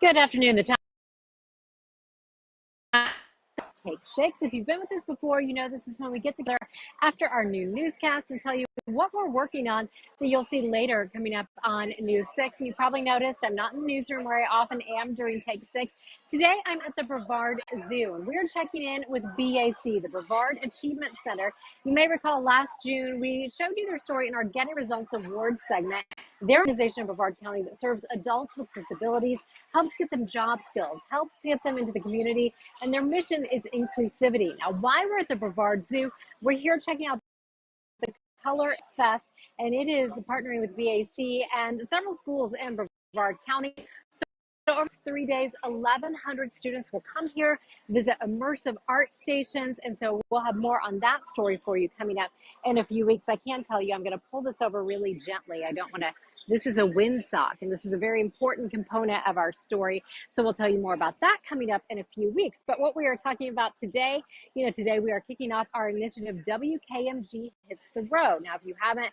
Good afternoon. The time take six. If you've been with us before, you know this is when we get together after our new newscast and tell you what we're working on that you'll see later coming up on News 6. And you probably noticed I'm not in the newsroom where I often am during Take 6. Today, I'm at the Brevard Zoo, and we're checking in with BAC, the Brevard Achievement Center. You may recall last June, we showed you their story in our Getting Results Award segment. Their organization in Brevard County that serves adults with disabilities, helps get them job skills, helps get them into the community, and their mission is inclusivity. Now, while we're at the Brevard Zoo, we're here checking out the Color Fest, and it is partnering with BAC and several schools in Brevard County. So over 3 days, 1,100 students will come here, visit immersive art stations, and so we'll have more on that story for you coming up in a few weeks. I can tell you, I'm going to pull this over really gently. I don't want to. This is a windsock, and this is a very important component of our story. So we'll tell you more about that coming up in a few weeks. But what we are talking about today, today we are kicking off our initiative, WKMG Hits the Road. Now, if you haven't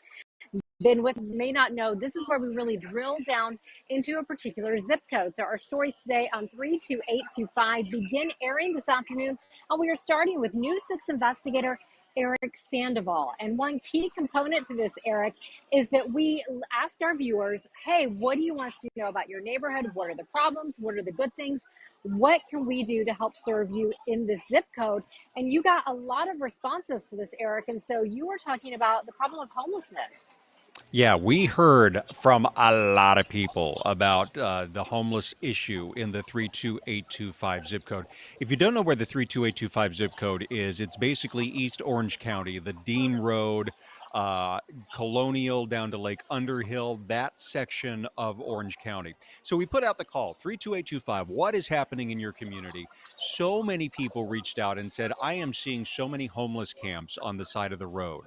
been with, may not know, this is where we really drill down into a particular zip code. So our stories today on 32825 begin airing this afternoon, and we are starting with News 6 investigator Erik Sandoval. And one key component to this, Erik, is that we ask our viewers, hey, what do you want us to know about your neighborhood? What are the problems? What are the good things? What can we do to help serve you in this zip code? And you got a lot of responses to this, Erik. And so you were talking about the problem of homelessness. Yeah, we heard from a lot of people about the homeless issue in the 32825 zip code. If you don't know where the 32825 zip code is, it's basically East Orange County, the Dean Road, uh, Colonial down to Lake Underhill, that section of Orange County. So we put out the call, 32825, what is happening in your community? So many people reached out and said, I am seeing so many homeless camps on the side of the road.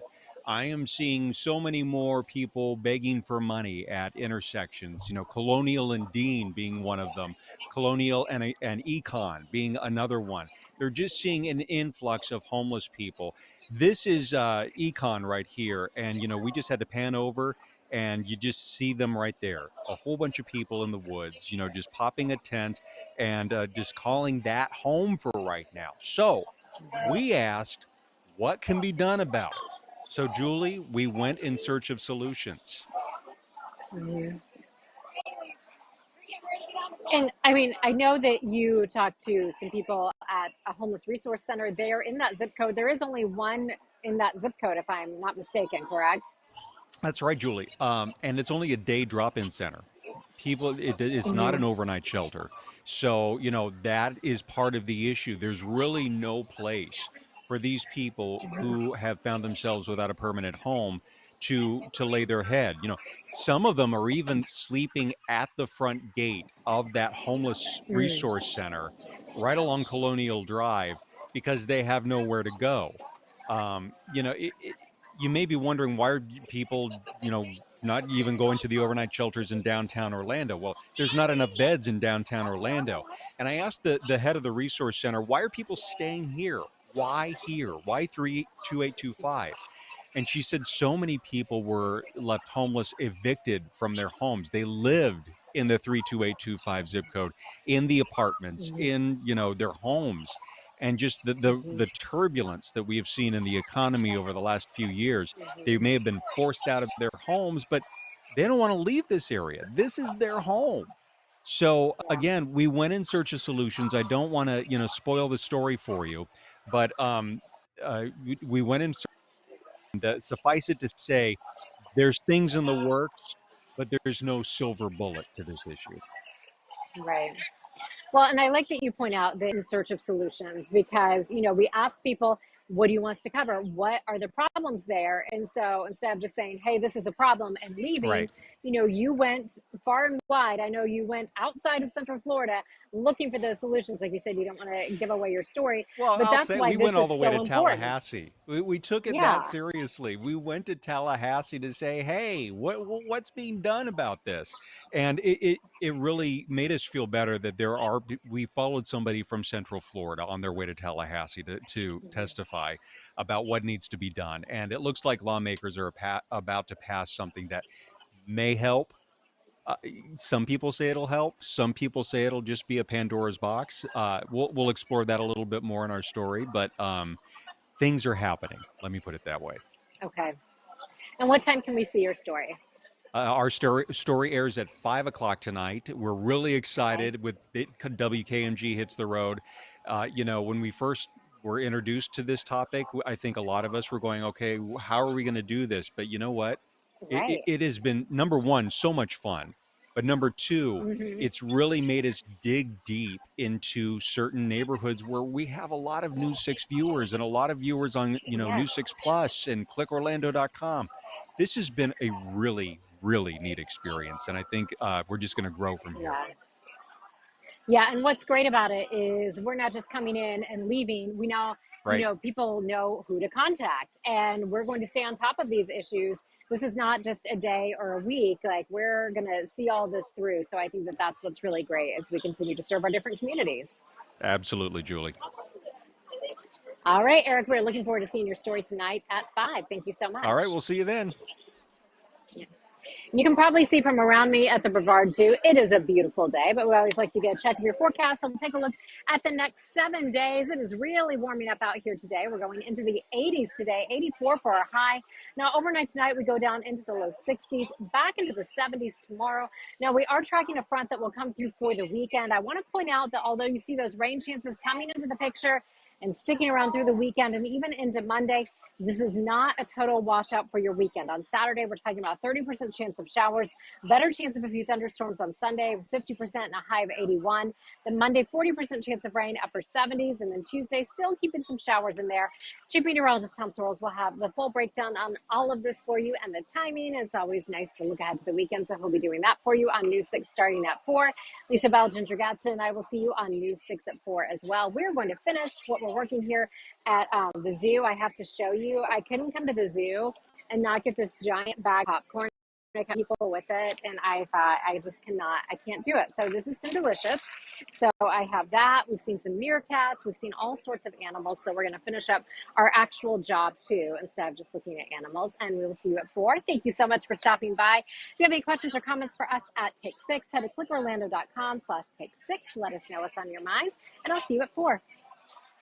I am seeing so many more people begging for money at intersections, Colonial and Dean being one of them, Colonial and Econ being another one. They're just seeing an influx of homeless people. This is Econ right here. And, we just had to pan over and you just see them right there. A whole bunch of people in the woods, just popping a tent and just calling that home for right now. So we asked, what can be done about it? So, Julie, we went in search of solutions. Mhm. And I mean, I know that you talked to some people at a homeless resource center there in that zip code. There is only one in that zip code, if I'm not mistaken, correct? That's right, Julie. And it's only a day drop-in center. It's not Hmm. an overnight shelter. So, that is part of the issue. There's really no place for these people who have found themselves without a permanent home to lay their head. Some of them are even sleeping at the front gate of that homeless Mm. resource center right along Colonial Drive because they have nowhere to go. You may be wondering why are people, not even going to the overnight shelters in downtown Orlando. Well, there's not enough beds in downtown Orlando. And I asked the head of the resource center, why are people staying here? Why here? Why 32825? And she said so many people were left homeless, evicted from their homes. They lived in the 32825 zip code, in the apartments, Mhm. in, their homes. And just the Mhm. turbulence that we have seen in the economy over the last few years, they may Mhm. have been forced out of their homes, but they don't want to leave this area. This is their home. So Yeah. again, we went in search of solutions. I don't want to, spoil the story for you, but we went in search. Suffice it to say, there's things in the works, but there's no silver bullet to this issue. Right. Well, and I like that you point out the in search of solutions because, we ask people, what do you want us to cover? What are the problems there? And so instead of just saying, hey, this is a problem and leaving, Right. you went far and wide. I know you went outside of Central Florida looking for those solutions. Like you said, you don't want to give away your story, Well, but I'll that's say why we went this all is the way to so important. Tallahassee. We took it that Yeah. seriously. We went to Tallahassee to say, "Hey, what's being done about this?" And it really made us feel better that we followed somebody from Central Florida on their way to Tallahassee to testify about what needs to be done. And it looks like lawmakers are about to pass something that may help, Uh, some people say it'll help. Some people say it'll just be a Pandora's box. We'll explore that a little bit more in our story, but things are happening. Let me put it that way. Okay. And what time can we see your story? Our story airs at 5 o'clock tonight. We're really Okay. excited with it. WKMG hits the road. When we first were introduced to this topic, I think a lot of us were going, okay, how are we going to do this? But you know what? Right. It has been, number one, so much fun. But number two, Hmm. it's really made us dig deep into certain neighborhoods where we have a lot of News 6 viewers and a lot of viewers on, Yes. News 6 Plus and clickorlando.com. This has been a really, really neat experience. And I think we're just going to grow from here. Yeah. Yeah, and what's great about it is we're not just coming in and leaving. We now, Right. people know who to contact, and we're going to stay on top of these issues. This is not just a day or a week. Like, we're going to see all this through. So I think that that's what's really great as we continue to serve our different communities. Absolutely, Julie. All right, Eric, we're looking forward to seeing your story tonight at 5. Thank you so All right. much. We'll see you then. You can probably see from around me at the Brevard Zoo, it is a beautiful day, but we always like to get a check of your forecast. So we'll take a look at the next 7 days. It is really warming up out here today. We're going into the 80s today, 84 for our high. Now, overnight tonight, we go down into the low 60s, back into the 70s tomorrow. Now, we are tracking a front that will come through for the weekend. I want to point out that although you see those rain chances coming into the picture, and sticking around through the weekend and even into Monday, this is not a total washout for your weekend. On Saturday, we're talking about 30% chance of showers, better chance of a few thunderstorms on Sunday, 50% and a high of 81. Then Monday, 40% chance of rain, upper 70s. And then Tuesday, still keeping some showers in there. Chief meteorologist Tom Sorrells will have the full breakdown on all of this for you and the timing. It's always nice to look ahead to the weekend, so he'll be doing that for you on News 6 starting at 4. Lisa Bell, Ginger Gatson, and I will see you on News 6 at 4 as well. We're going to finish what we're working here at the zoo. I have to show you. I couldn't come to the zoo and not get this giant bag of popcorn. I got people with it, and I thought I just cannot. I can't do it. So this has been delicious. So I have that. We've seen some meerkats. We've seen all sorts of animals. So we're going to finish up our actual job too, instead of just looking at animals. And we will see you at 4. Thank you so much for stopping by. If you have any questions or comments for us at Take 6, head to clickorlando.com/take6. Let us know what's on your mind, and I'll see you at 4.